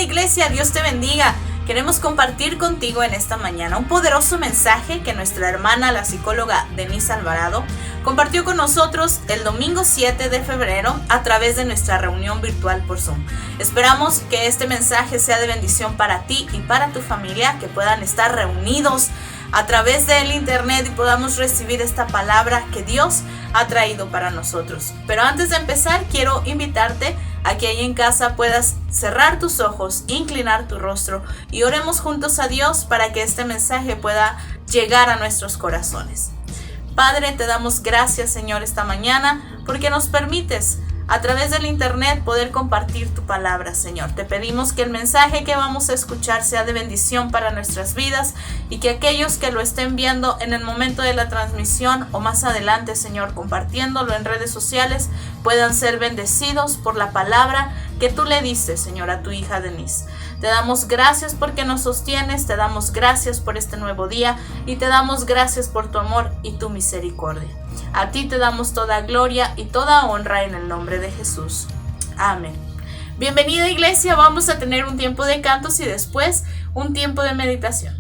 iglesia, Dios te bendiga. Queremos compartir contigo en esta mañana un poderoso mensaje que nuestra hermana, la psicóloga Denise Alvarado, compartió con nosotros el domingo 7 de febrero a través de nuestra reunión virtual por Zoom. Esperamos que este mensaje sea de bendición para ti y para tu familia, que puedan estar reunidos a través del internet y podamos recibir esta palabra que Dios ha traído para nosotros. Pero antes de empezar, quiero invitarte a que ahí en casa puedas cerrar tus ojos, inclinar tu rostro y oremos juntos a Dios para que este mensaje pueda llegar a nuestros corazones. Padre, te damos gracias, Señor, esta mañana porque nos permites a través del internet poder compartir tu palabra, Señor. Te pedimos que el mensaje que vamos a escuchar sea de bendición para nuestras vidas y que aquellos que lo estén viendo en el momento de la transmisión o más adelante, Señor, compartiéndolo en redes sociales, puedan ser bendecidos por la palabra que tú le dices, Señor, a tu hija Denise. Te damos gracias porque nos sostienes, te damos gracias por este nuevo día y te damos gracias por tu amor y tu misericordia. A ti te damos toda gloria y toda honra en el nombre de Jesús. Amén. Bienvenida, iglesia, vamos a tener un tiempo de cantos y después un tiempo de meditación.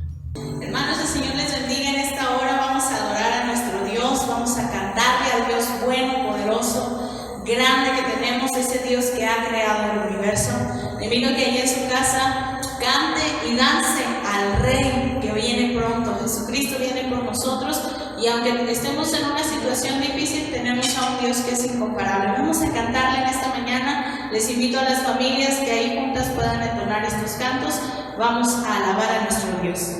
Hermanos, el Señor les bendiga. En esta hora vamos a adorar a nuestro Dios, vamos a cantarle al Dios bueno, poderoso, grande que tenemos, ese Dios que ha creado el universo. Le invito a que allí en su casa cante y dance al Rey que viene pronto. Jesucristo viene por nosotros y aunque estemos en una situación difícil, tenemos a un Dios que es incomparable. Vamos a cantarle en esta mañana. Les invito a las familias que ahí juntas puedan entonar estos cantos. Vamos a alabar a nuestro Dios.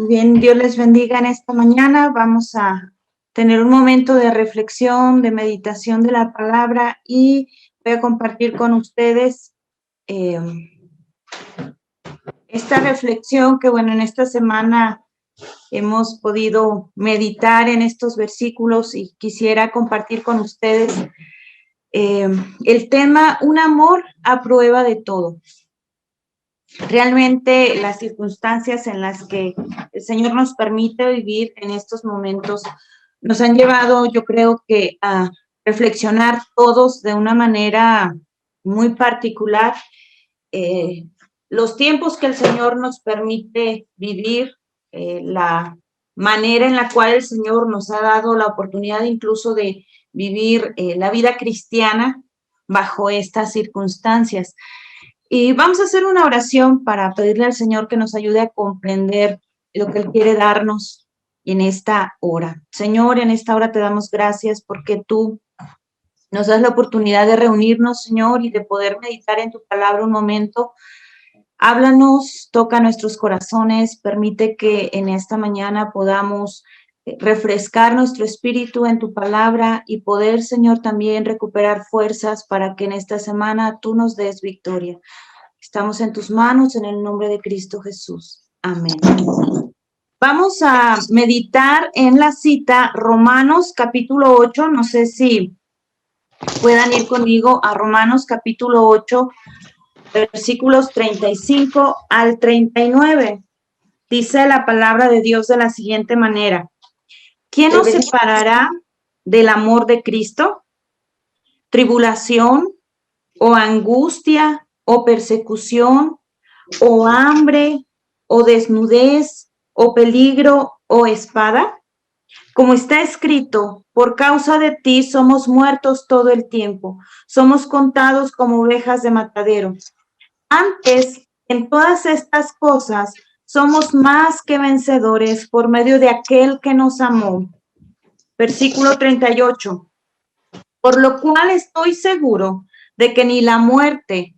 Bien, Dios les bendiga en esta mañana. Vamos a tener un momento de reflexión, de meditación de la palabra y voy a compartir con ustedes esta reflexión que, bueno, en esta semana hemos podido meditar en estos versículos y quisiera compartir con ustedes el tema, un amor a prueba de todo. Realmente las circunstancias en las que el Señor nos permite vivir en estos momentos nos han llevado, yo creo que a reflexionar todos de una manera muy particular los tiempos que el Señor nos permite vivir, la manera en la cual el Señor nos ha dado la oportunidad incluso de vivir la vida cristiana bajo estas circunstancias. Y vamos a hacer una oración para pedirle al Señor que nos ayude a comprender lo que Él quiere darnos en esta hora. Señor, en esta hora te damos gracias porque tú nos das la oportunidad de reunirnos, Señor, y de poder meditar en tu palabra un momento. Háblanos, toca nuestros corazones, permite que en esta mañana podamos refrescar nuestro espíritu en tu palabra y poder, Señor, también recuperar fuerzas para que en esta semana tú nos des victoria. Estamos en tus manos en el nombre de Cristo Jesús. Amén. Vamos a meditar en la cita Romanos capítulo 8. No sé si puedan ir conmigo a Romanos capítulo 8, versículos 35 al 39. Dice la palabra de Dios de la siguiente manera: ¿quién nos separará del amor de Cristo? ¿Tribulación o angustia o persecución o hambre o desnudez o peligro o espada? Como está escrito, por causa de ti somos muertos todo el tiempo, somos contados como ovejas de matadero. Antes, en todas estas cosas, somos más que vencedores por medio de aquel que nos amó. Versículo 38. Por lo cual estoy seguro de que ni la muerte,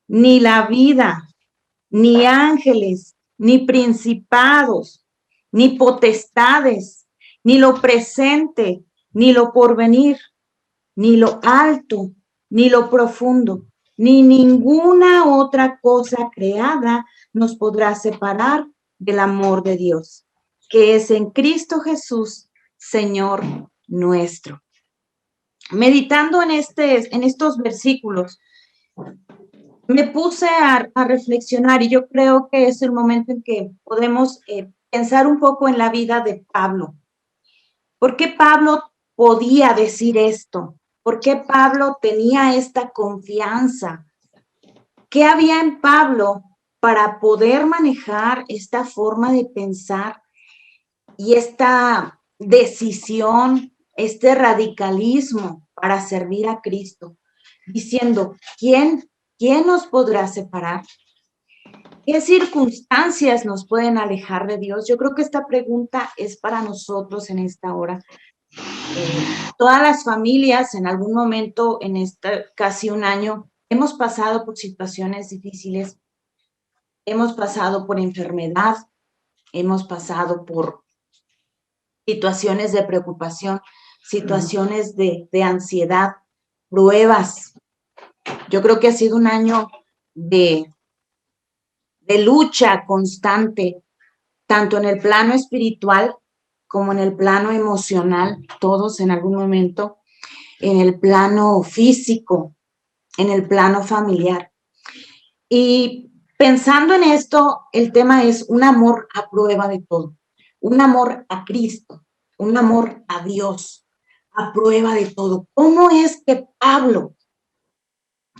ni la vida, ni ángeles, ni principados, ni potestades, ni lo presente, ni lo porvenir, ni lo alto, ni lo profundo, ni ninguna otra cosa creada nos podrá separar del amor de Dios, que es en Cristo Jesús, Señor nuestro. Meditando en estos versículos, me puse a reflexionar y yo creo que es el momento en que podemos pensar un poco en la vida de Pablo. ¿Por qué Pablo podía decir esto? ¿Por qué Pablo tenía esta confianza? ¿Qué había en Pablo para poder manejar esta forma de pensar y esta decisión, este radicalismo para servir a Cristo? Diciendo, ¿quién nos podrá separar? ¿Qué circunstancias nos pueden alejar de Dios? Yo creo que esta pregunta es para nosotros en esta hora. Todas las familias en algún momento en casi un año hemos pasado por situaciones difíciles, hemos pasado por enfermedad, hemos pasado por situaciones de preocupación, situaciones de ansiedad, pruebas. Yo creo que ha sido un año de lucha constante, tanto en el plano espiritual como en el plano emocional, todos en algún momento, en el plano físico, en el plano familiar. Y pensando en esto, el tema es un amor a prueba de todo, un amor a Cristo, un amor a Dios, a prueba de todo. ¿Cómo es que Pablo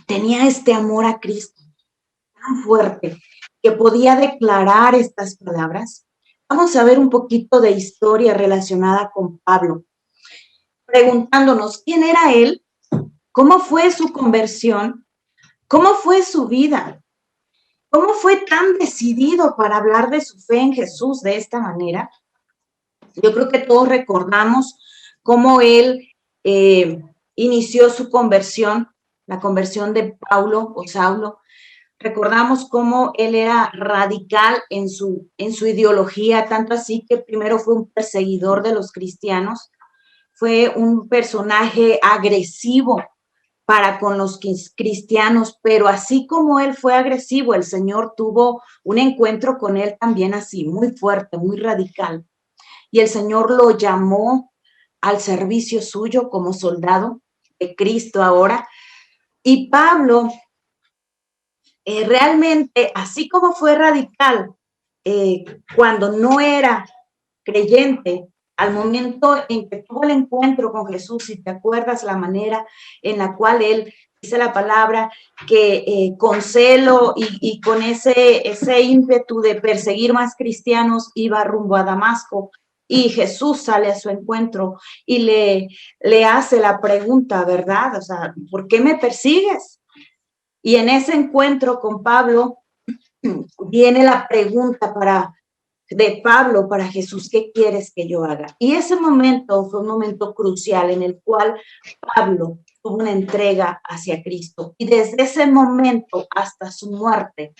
tenía este amor a Cristo tan fuerte que podía declarar estas palabras? Vamos a ver un poquito de historia relacionada con Pablo, preguntándonos quién era él, cómo fue su conversión, cómo fue su vida, cómo fue tan decidido para hablar de su fe en Jesús de esta manera. Yo creo que todos recordamos cómo él inició su conversión, la conversión de Paulo o Saulo. Recordamos cómo él era radical en su ideología, tanto así que primero fue un perseguidor de los cristianos, fue un personaje agresivo para con los cristianos, pero así como él fue agresivo, el Señor tuvo un encuentro con él también así, muy fuerte, muy radical. Y el Señor lo llamó al servicio suyo como soldado de Cristo ahora. Y Pablo realmente, así como fue radical cuando no era creyente, al momento en que tuvo el encuentro con Jesús, si te acuerdas la manera en la cual él dice la palabra, que con celo y con ese ímpetu de perseguir más cristianos iba rumbo a Damasco, y Jesús sale a su encuentro y le hace la pregunta, ¿verdad? O sea, ¿por qué me persigues? Y en ese encuentro con Pablo viene la pregunta de Pablo para Jesús, ¿qué quieres que yo haga? Y ese momento fue un momento crucial en el cual Pablo tuvo una entrega hacia Cristo. Y desde ese momento hasta su muerte,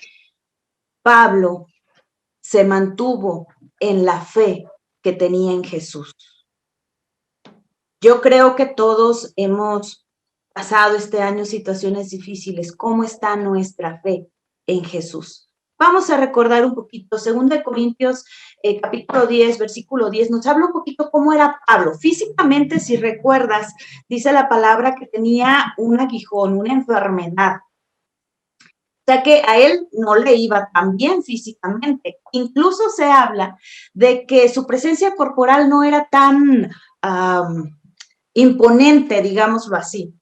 Pablo se mantuvo en la fe que tenía en Jesús. Yo creo que todos hemos pasado este año situaciones difíciles. ¿Cómo está nuestra fe en Jesús? Vamos a recordar un poquito, 2 Corintios capítulo 10, versículo 10, nos habla un poquito cómo era Pablo. Físicamente, si recuerdas, dice la palabra que tenía un aguijón, una enfermedad. O sea que a él no le iba tan bien físicamente. Incluso se habla de que su presencia corporal no era tan imponente, digámoslo así.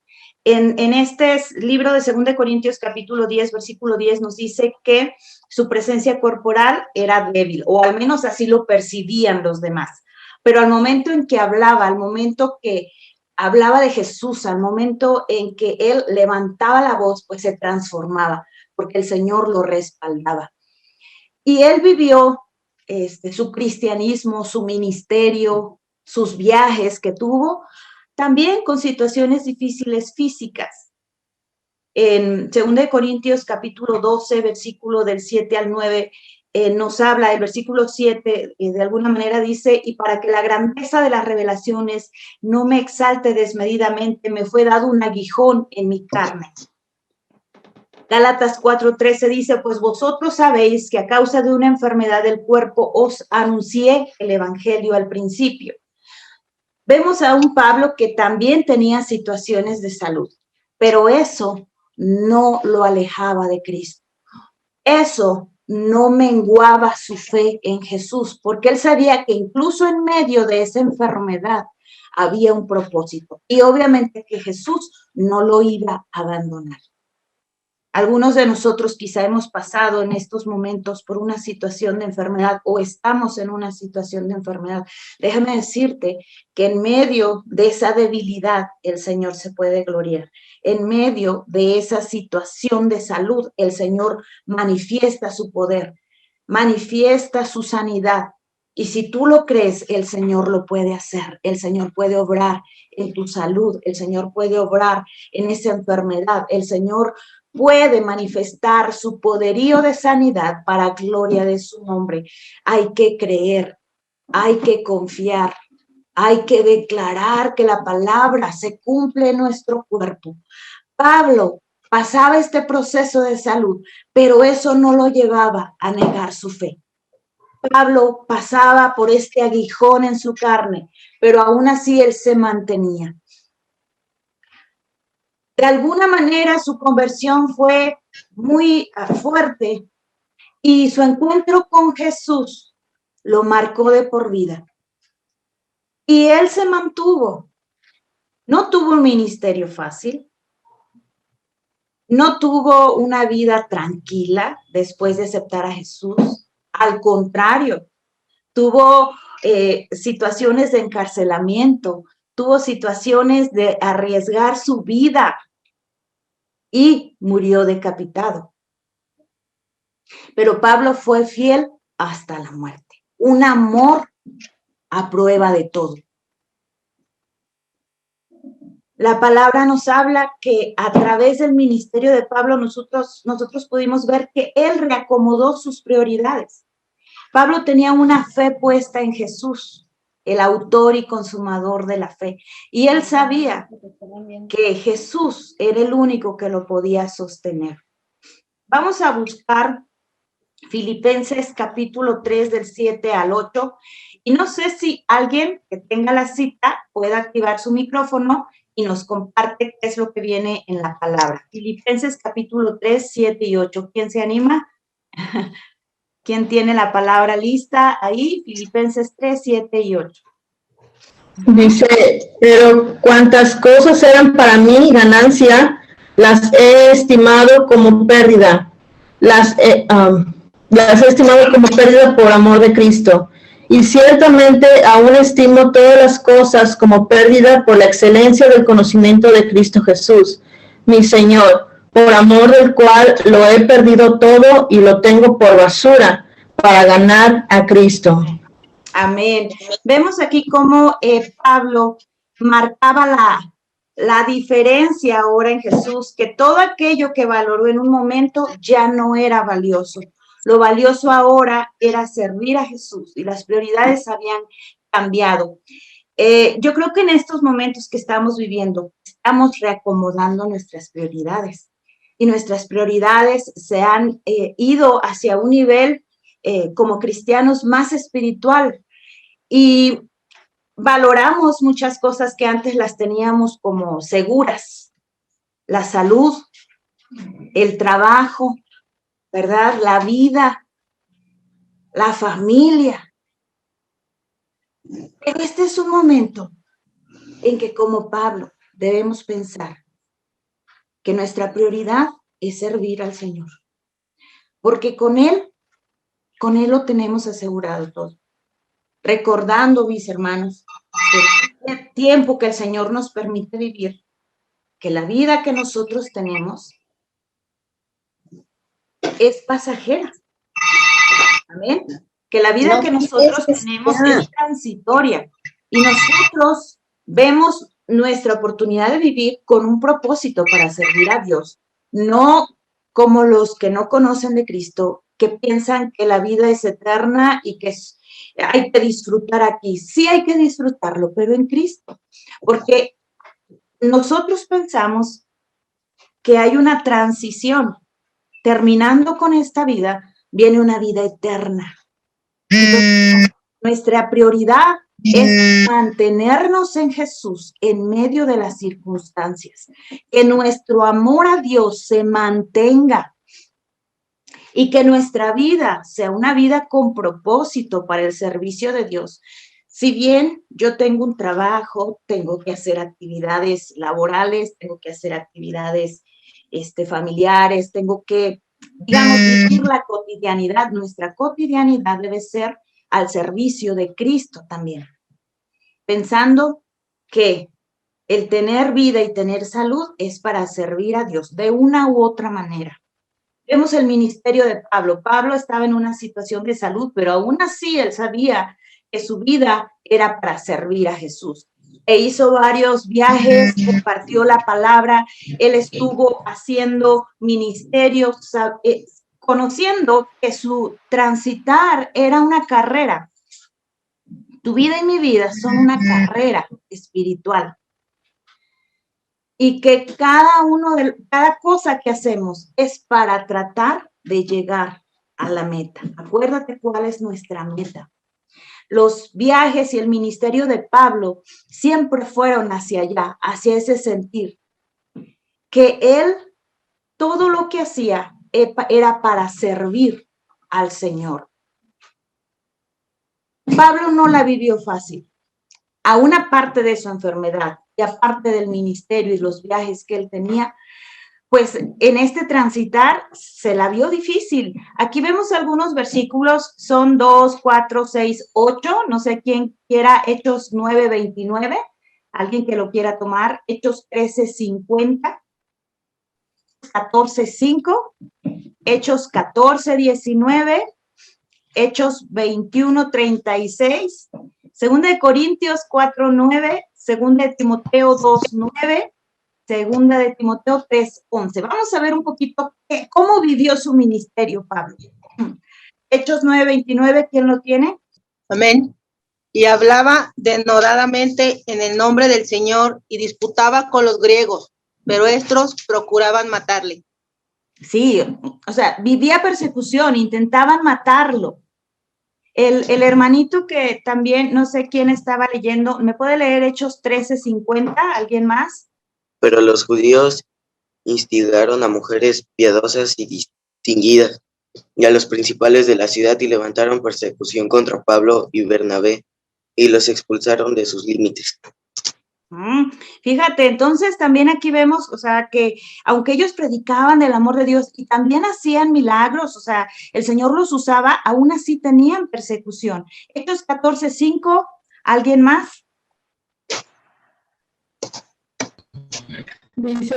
En este libro de 2 Corintios capítulo 10, versículo 10 nos dice que su presencia corporal era débil, o al menos así lo percibían los demás. Pero al momento en que hablaba, al momento que hablaba de Jesús, al momento en que él levantaba la voz, pues se transformaba, porque el Señor lo respaldaba. Y él vivió su cristianismo, su ministerio, sus viajes que tuvo, también con situaciones difíciles físicas. En 2 Corintios capítulo 12, versículo del 7 al 9, nos habla, el versículo 7 de alguna manera dice, y para que la grandeza de las revelaciones no me exalte desmedidamente, me fue dado un aguijón en mi carne. Gálatas 4:13 dice, pues vosotros sabéis que a causa de una enfermedad del cuerpo os anuncié el evangelio al principio. Vemos a un Pablo que también tenía situaciones de salud, pero eso no lo alejaba de Cristo. Eso no menguaba su fe en Jesús, porque él sabía que incluso en medio de esa enfermedad había un propósito. Y obviamente que Jesús no lo iba a abandonar. Algunos de nosotros quizá hemos pasado en estos momentos por una situación de enfermedad o estamos en una situación de enfermedad. Déjame decirte que en medio de esa debilidad el Señor se puede gloriar. En medio de esa situación de salud el Señor manifiesta su poder, manifiesta su sanidad. Y si tú lo crees, el Señor lo puede hacer. El Señor puede obrar en tu salud. El Señor puede obrar en esa enfermedad. El Señor puede manifestar su poderío de sanidad para gloria de su nombre. Hay que creer, hay que confiar, hay que declarar que la palabra se cumple en nuestro cuerpo. Pablo pasaba este proceso de salud, pero eso no lo llevaba a negar su fe. Pablo pasaba por este aguijón en su carne, pero aún así él se mantenía. De alguna manera su conversión fue muy fuerte y su encuentro con Jesús lo marcó de por vida. Y él se mantuvo. No tuvo un ministerio fácil. No tuvo una vida tranquila después de aceptar a Jesús. Al contrario, tuvo situaciones de encarcelamiento, tuvo situaciones de arriesgar su vida y murió decapitado. Pero Pablo fue fiel hasta la muerte. Un amor a prueba de todo. La palabra nos habla que a través del ministerio de Pablo nosotros pudimos ver que él reacomodó sus prioridades. Pablo tenía una fe puesta en Jesús, el autor y consumador de la fe. Y él sabía que Jesús era el único que lo podía sostener. Vamos a buscar Filipenses capítulo 3 del 7 al 8. Y no sé si alguien que tenga la cita pueda activar su micrófono y nos comparte qué es lo que viene en la palabra. Filipenses capítulo 3, 7 y 8. ¿Quién se anima? ¿Quién tiene la palabra lista ahí? Filipenses 3, 7 y 8. Dice, pero cuantas cosas eran para mí ganancia, las he estimado como pérdida. Las he estimado como pérdida por amor de Cristo. Y ciertamente aún estimo todas las cosas como pérdida por la excelencia del conocimiento de Cristo Jesús, mi Señor, por amor del cual lo he perdido todo y lo tengo por basura, para ganar a Cristo. Amén. Vemos aquí cómo Pablo marcaba la diferencia ahora en Jesús, que todo aquello que valoró en un momento ya no era valioso. Lo valioso ahora era servir a Jesús y las prioridades habían cambiado. Yo creo que en estos momentos que estamos viviendo, estamos reacomodando nuestras prioridades y nuestras prioridades se han ido hacia un nivel como cristianos más espiritual y valoramos muchas cosas que antes las teníamos como seguras, la salud, el trabajo, ¿verdad? La vida, la familia. Pero este es un momento en que como Pablo debemos pensar que nuestra prioridad es servir al Señor, porque con Él lo tenemos asegurado todo. Recordando, mis hermanos, que el tiempo que el Señor nos permite vivir, que la vida que nosotros tenemos es pasajera. Amén. Que la vida que nosotros tenemos es transitoria y nosotros vemos nuestra oportunidad de vivir con un propósito para servir a Dios, no como los que no conocen de Cristo, que piensan que la vida es eterna y que hay que disfrutar aquí. Sí hay que disfrutarlo, pero en Cristo, porque nosotros pensamos que hay una transición. Terminando con esta vida, viene una vida eterna. Entonces, nuestra prioridad es mantenernos en Jesús en medio de las circunstancias, que nuestro amor a Dios se mantenga y que nuestra vida sea una vida con propósito para el servicio de Dios. Si bien yo tengo un trabajo, tengo que hacer actividades laborales, tengo que hacer actividades familiares, tengo que, digamos, vivir la cotidianidad. Nuestra cotidianidad debe ser al servicio de Cristo también, pensando que el tener vida y tener salud es para servir a Dios de una u otra manera. Vemos el ministerio de Pablo. Pablo estaba en una situación de salud, pero aún así él sabía que su vida era para servir a Jesús. E hizo varios viajes, compartió la palabra, él estuvo haciendo ministerios, conociendo que su transitar era una carrera. Tu vida y mi vida son una carrera espiritual. Y que cada cosa que hacemos es para tratar de llegar a la meta. Acuérdate cuál es nuestra meta. Los viajes y el ministerio de Pablo siempre fueron hacia allá, hacia ese sentir, que él, todo lo que hacía era para servir al Señor. Pablo no la vivió fácil. A una parte de su enfermedad y aparte del ministerio y los viajes que él tenía, pues en este transitar se la vio difícil. Aquí vemos algunos versículos, son 2, 4, 6, 8, no sé quién quiera, Hechos 9, 29, alguien que lo quiera tomar, Hechos 13, 50, 14, 5, Hechos 14, 19, Hechos 21, 36, Segunda de Corintios 4, 9, Segunda de Timoteo 2, 9, Segunda de Timoteo 3, 11. Vamos a ver un poquito cómo vivió su ministerio Pablo. Hechos 9, 29, ¿quién lo tiene? Amén. Y hablaba denodadamente en el nombre del Señor y disputaba con los griegos, pero estos procuraban matarle. Sí, o sea, vivía persecución, intentaban matarlo. El hermanito que también, no sé quién estaba leyendo, ¿me puede leer Hechos 13, 50? ¿Alguien más? Pero los judíos instigaron a mujeres piadosas y distinguidas y a los principales de la ciudad y levantaron persecución contra Pablo y Bernabé y los expulsaron de sus límites. Fíjate, entonces también aquí vemos, o sea, que aunque ellos predicaban del amor de Dios y también hacían milagros, o sea, el Señor los usaba, aún así tenían persecución. Hechos 14, 5, ¿alguien más? Dice,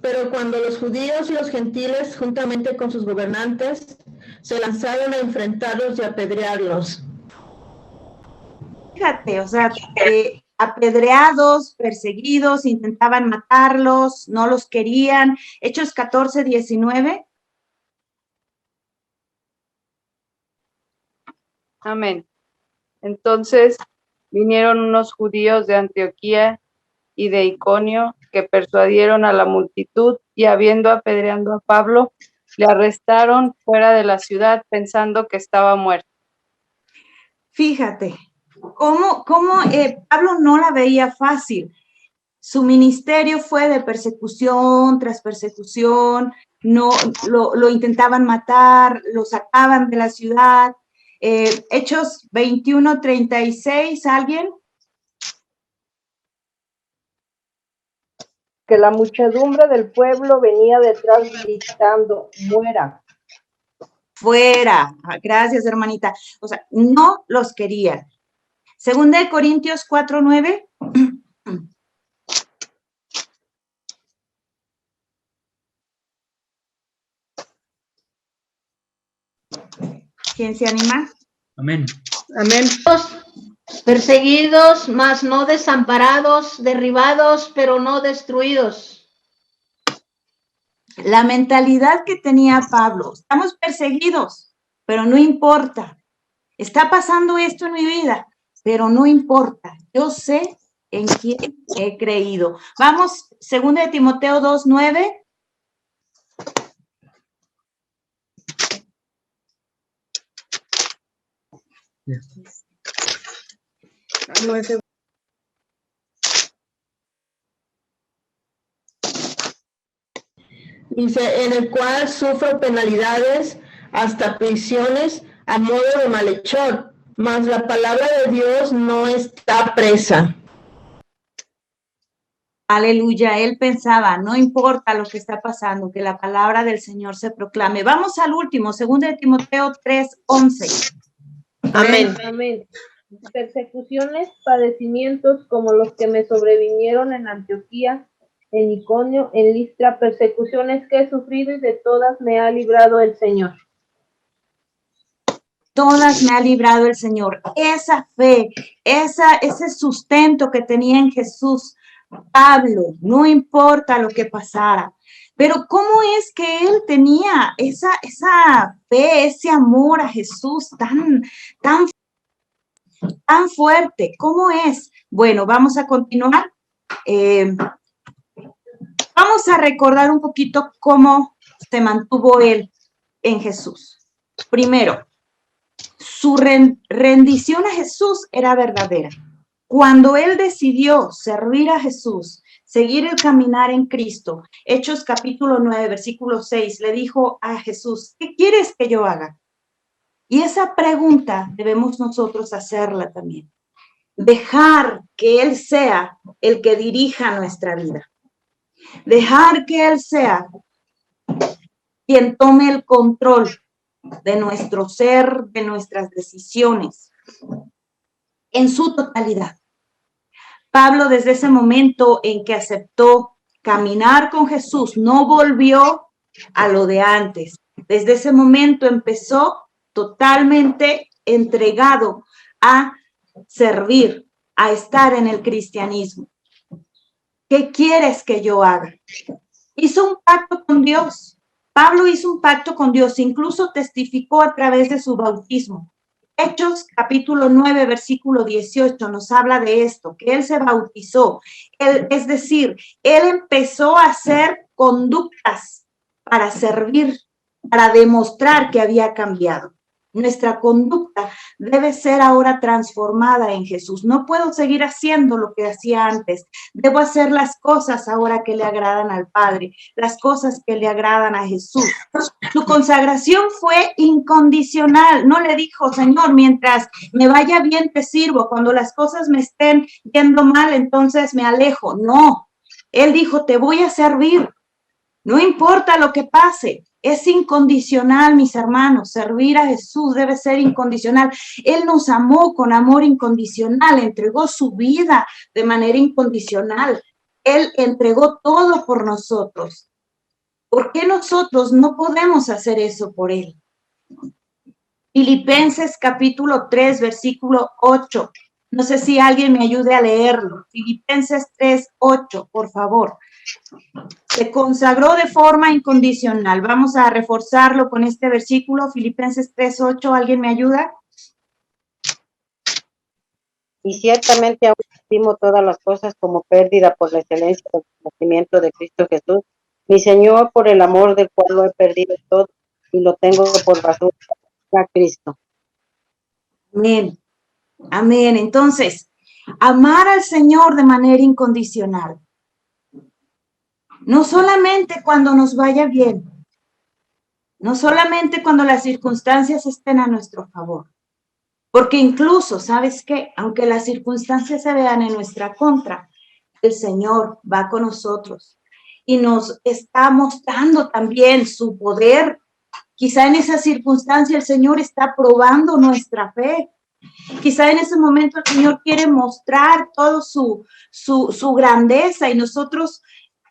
pero cuando los judíos y los gentiles, juntamente con sus gobernantes, se lanzaron a enfrentarlos y apedrearlos. Fíjate, o sea, apedreados, perseguidos, intentaban matarlos, no los querían. Hechos 14:19. Amén. Entonces vinieron unos judíos de Antioquía y de Iconio que persuadieron a la multitud y habiendo apedreado a Pablo, le arrestaron fuera de la ciudad pensando que estaba muerto. Fíjate, cómo Pablo no la veía fácil. Su ministerio fue de persecución tras persecución, no lo intentaban matar, lo sacaban de la ciudad. Hechos 21:36, ¿alguien? Que la muchedumbre del pueblo venía detrás gritando, muera. Fuera. Gracias, hermanita. O sea, no los querían. Segunda de Corintios 4:9. ¿Quién se anima? Amén. Amén. Perseguidos, mas no desamparados, derribados, pero no destruidos. La mentalidad que tenía Pablo, estamos perseguidos, pero no importa. Está pasando esto en mi vida, pero no importa. Yo sé en quién he creído. Vamos, 2 de Timoteo 2:9. Dice, en el cual sufro penalidades hasta prisiones a modo de malhechor, mas la palabra de Dios no está presa. Aleluya, él pensaba, no importa lo que está pasando, que la palabra del Señor se proclame. Vamos al último, 2 de Timoteo 3:11. Amén. Amén. Persecuciones, padecimientos como los que me sobrevinieron en Antioquía, en Iconio, en Listra, persecuciones que he sufrido y de todas me ha librado el Señor. Todas me ha librado el Señor. Esa fe, ese sustento que tenía en Jesús, Pablo, no importa lo que pasara. Pero ¿cómo es que él tenía esa fe, ese amor a Jesús tan fuerte? ¿Cómo es? Bueno, vamos a continuar. Vamos a recordar un poquito cómo se mantuvo él en Jesús. Primero, su rendición a Jesús era verdadera. Cuando él decidió servir a Jesús, seguir el caminar en Cristo, Hechos capítulo 9, versículo 6, le dijo a Jesús, ¿qué quieres que yo haga? Y esa pregunta debemos nosotros hacerla también. Dejar que Él sea el que dirija nuestra vida. Dejar que Él sea quien tome el control de nuestro ser, de nuestras decisiones, en su totalidad. Pablo, desde ese momento en que aceptó caminar con Jesús, no volvió a lo de antes. Desde ese momento empezó totalmente entregado a servir, a estar en el cristianismo. ¿Qué quieres que yo haga? Hizo un pacto con Dios. Pablo hizo un pacto con Dios, incluso testificó a través de su bautismo. Hechos capítulo 9, versículo 18 nos habla de esto, que él se bautizó. Es decir, él empezó a hacer conductas para servir, para demostrar que había cambiado. Nuestra conducta debe ser ahora transformada en Jesús. No puedo seguir haciendo lo que hacía antes. Debo hacer las cosas ahora que le agradan al Padre, las cosas que le agradan a Jesús. Su consagración fue incondicional. No le dijo, Señor, mientras me vaya bien te sirvo. Cuando las cosas me estén yendo mal, entonces me alejo. No, él dijo, te voy a servir. No importa lo que pase. Es incondicional, mis hermanos. Servir a Jesús debe ser incondicional. Él nos amó con amor incondicional, entregó su vida de manera incondicional. Él entregó todo por nosotros. ¿Por qué nosotros no podemos hacer eso por Él? Filipenses capítulo 3, versículo 8. No sé si alguien me ayude a leerlo. Filipenses 3, 8, por favor. Se consagró de forma incondicional. Vamos a reforzarlo con este versículo, Filipenses 3, 8. ¿Alguien me ayuda? Y ciertamente aún estimo todas las cosas como pérdida por la excelencia del conocimiento de Cristo Jesús, mi Señor, por el amor del cual lo he perdido todo y lo tengo por basura a Cristo. Amén. Amén. Entonces, amar al Señor de manera incondicional. No solamente cuando nos vaya bien, no solamente cuando las circunstancias estén a nuestro favor, porque incluso, ¿sabes qué? Aunque las circunstancias se vean en nuestra contra, el Señor va con nosotros y nos está mostrando también su poder. Quizá en esa circunstancia el Señor está probando nuestra fe. Quizá en ese momento el Señor quiere mostrar todo su grandeza y nosotros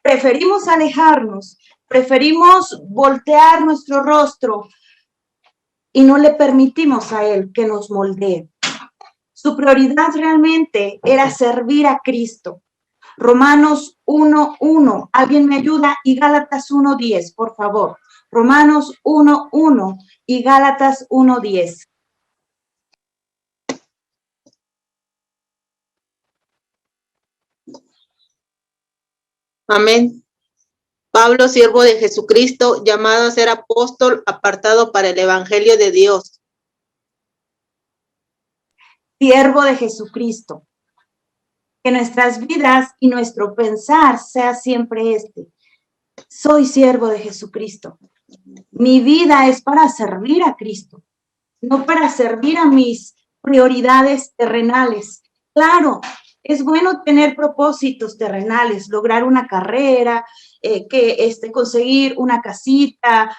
preferimos alejarnos, preferimos voltear nuestro rostro y no le permitimos a Él que nos moldee. Su prioridad realmente era servir a Cristo. Romanos 1:1. ¿Alguien me ayuda? Y Gálatas 1:10, por favor. Romanos 1:1 y Gálatas 1:10. Amén. Pablo, siervo de Jesucristo, llamado a ser apóstol, apartado para el Evangelio de Dios. Siervo de Jesucristo. Que nuestras vidas y nuestro pensar sea siempre este. Soy siervo de Jesucristo. Mi vida es para servir a Cristo, no para servir a mis prioridades terrenales. Claro, es bueno tener propósitos terrenales, lograr una carrera, conseguir una casita,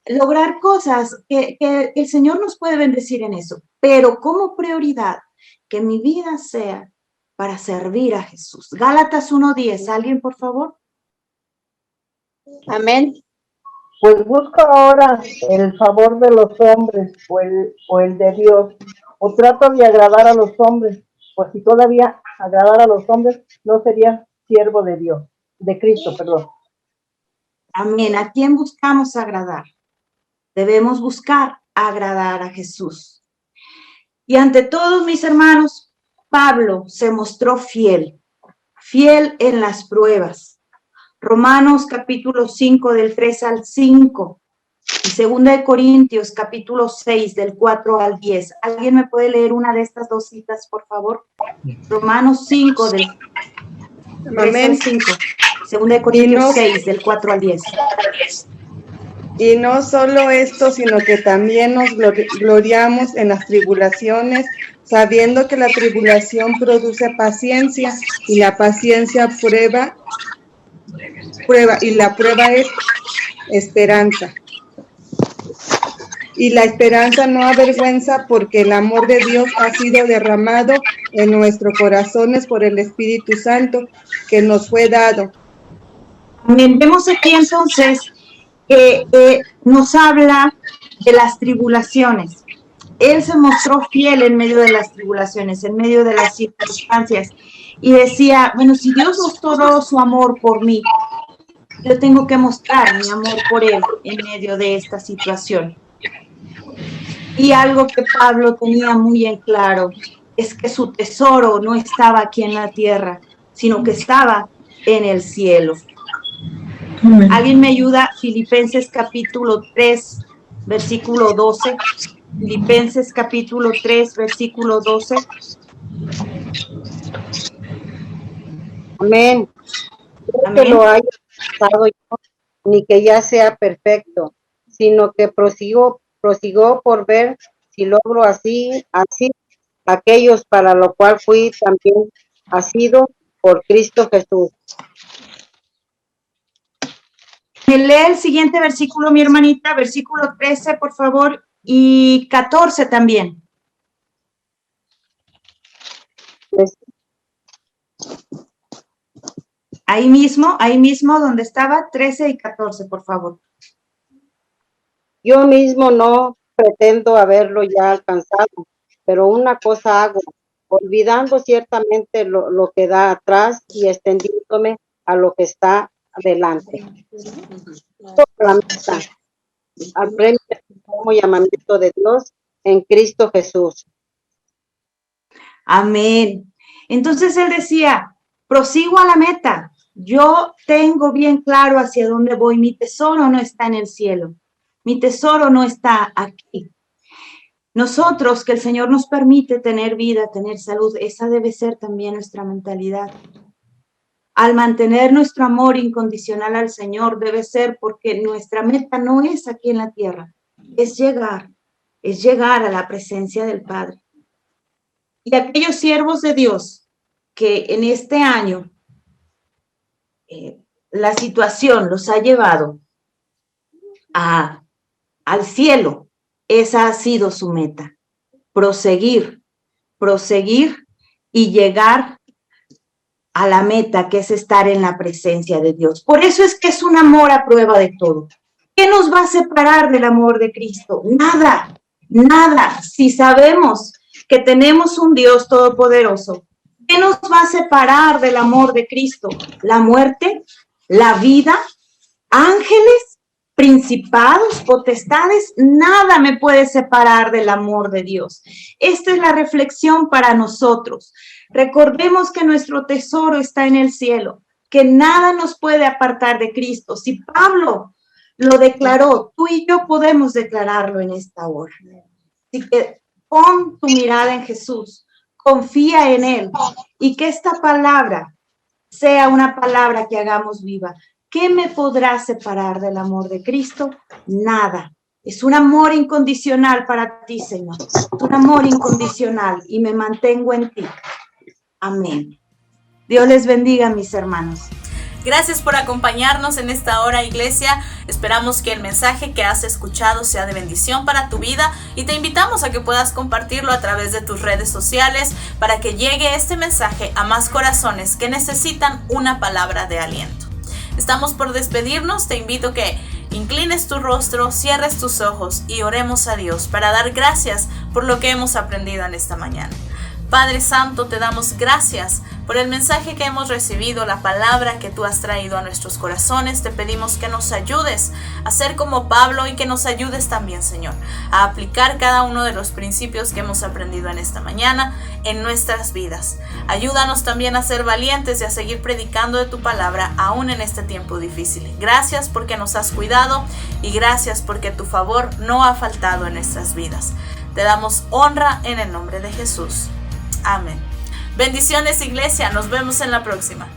lograr cosas que el Señor nos puede bendecir en eso, pero como prioridad, que mi vida sea para servir a Jesús. Gálatas 1:10, ¿alguien por favor? Amén. Pues busca ahora el favor de los hombres o el de Dios, o trato de agradar a los hombres, pues si todavía agradar a los hombres, no sería siervo de Dios, de Cristo, perdón. Amén. ¿A quién buscamos agradar? Debemos buscar agradar a Jesús. Y ante todos mis hermanos, Pablo se mostró fiel en las pruebas. Romanos capítulo 5 del 3 al 5 y 2 Corintios capítulo 6 del 4 al 10. ¿Alguien me puede leer una de estas dos citas, por favor? Romanos 5 del 3 al 5, 2 Corintios 6 del 4 al 10. Y no solo esto, sino que también nos gloriamos en las tribulaciones, sabiendo que la tribulación produce paciencia, y la paciencia prueba, y la prueba es esperanza. Y la esperanza no avergüenza, porque el amor de Dios ha sido derramado en nuestros corazones por el Espíritu Santo que nos fue dado. Amén. Vemos aquí entonces que nos habla de las tribulaciones. Él se mostró fiel en medio de las tribulaciones, en medio de las circunstancias, y decía, bueno, si Dios mostró su amor por mí, yo tengo que mostrar mi amor por Él en medio de esta situación. Y algo que Pablo tenía muy en claro es que su tesoro no estaba aquí en la tierra, sino que estaba en el cielo. ¿Alguien me ayuda? Filipenses capítulo 3, versículo 12. Filipenses capítulo 3, versículo 12. Amén. Amén. Que lo haya pasado yo, ni que ya sea perfecto, sino que prosigo por ver si logro así aquellos para lo cual fui también asido por Cristo Jesús. Me lee el siguiente versículo, mi hermanita, versículo 13, por favor, y 14 también. Ahí mismo donde estaba, 13 y 14, por favor. Yo mismo no pretendo haberlo ya alcanzado, pero una cosa hago, olvidando ciertamente lo que da atrás y extendiéndome a lo que está adelante. Toda la meta al premio como llamamiento de Dios en Cristo Jesús. Amén. Entonces él decía, prosigo a la meta. Yo tengo bien claro hacia dónde voy. Mi tesoro no está en el cielo. Mi tesoro no está aquí. Nosotros, que el Señor nos permite tener vida, tener salud, esa debe ser también nuestra mentalidad. Al mantener nuestro amor incondicional al Señor, debe ser porque nuestra meta no es aquí en la tierra, es llegar a la presencia del Padre. Y aquellos siervos de Dios que en este año la situación los ha llevado al cielo, esa ha sido su meta, proseguir y llegar a la meta, que es estar en la presencia de Dios. Por eso es que es un amor a prueba de todo. ¿Qué nos va a separar del amor de Cristo? Nada, nada. Si sabemos que tenemos un Dios todopoderoso, ¿qué nos va a separar del amor de Cristo? ¿La muerte? ¿La vida? ¿Ángeles? ¿Principados? ¿Potestades? Nada me puede separar del amor de Dios. Esta es la reflexión para nosotros. Recordemos que nuestro tesoro está en el cielo, que nada nos puede apartar de Cristo. Si Pablo lo declaró, tú y yo podemos declararlo en esta hora. Así que pon tu mirada en Jesús, confía en Él y que esta palabra sea una palabra que hagamos viva. ¿Qué me podrá separar del amor de Cristo? Nada. Es un amor incondicional para ti, Señor. Es un amor incondicional y me mantengo en ti. Amén. Dios les bendiga, mis hermanos. Gracias por acompañarnos en esta hora, iglesia. Esperamos que el mensaje que has escuchado sea de bendición para tu vida y te invitamos a que puedas compartirlo a través de tus redes sociales para que llegue este mensaje a más corazones que necesitan una palabra de aliento. Estamos por despedirnos. Te invito a que inclines tu rostro, cierres tus ojos y oremos a Dios para dar gracias por lo que hemos aprendido en esta mañana. Padre Santo, te damos gracias por el mensaje que hemos recibido, la palabra que tú has traído a nuestros corazones. Te pedimos que nos ayudes a ser como Pablo y que nos ayudes también, Señor, a aplicar cada uno de los principios que hemos aprendido en esta mañana en nuestras vidas. Ayúdanos también a ser valientes y a seguir predicando de tu palabra aún en este tiempo difícil. Gracias porque nos has cuidado y gracias porque tu favor no ha faltado en nuestras vidas. Te damos honra en el nombre de Jesús. Amén. Bendiciones, iglesia. Nos vemos en la próxima.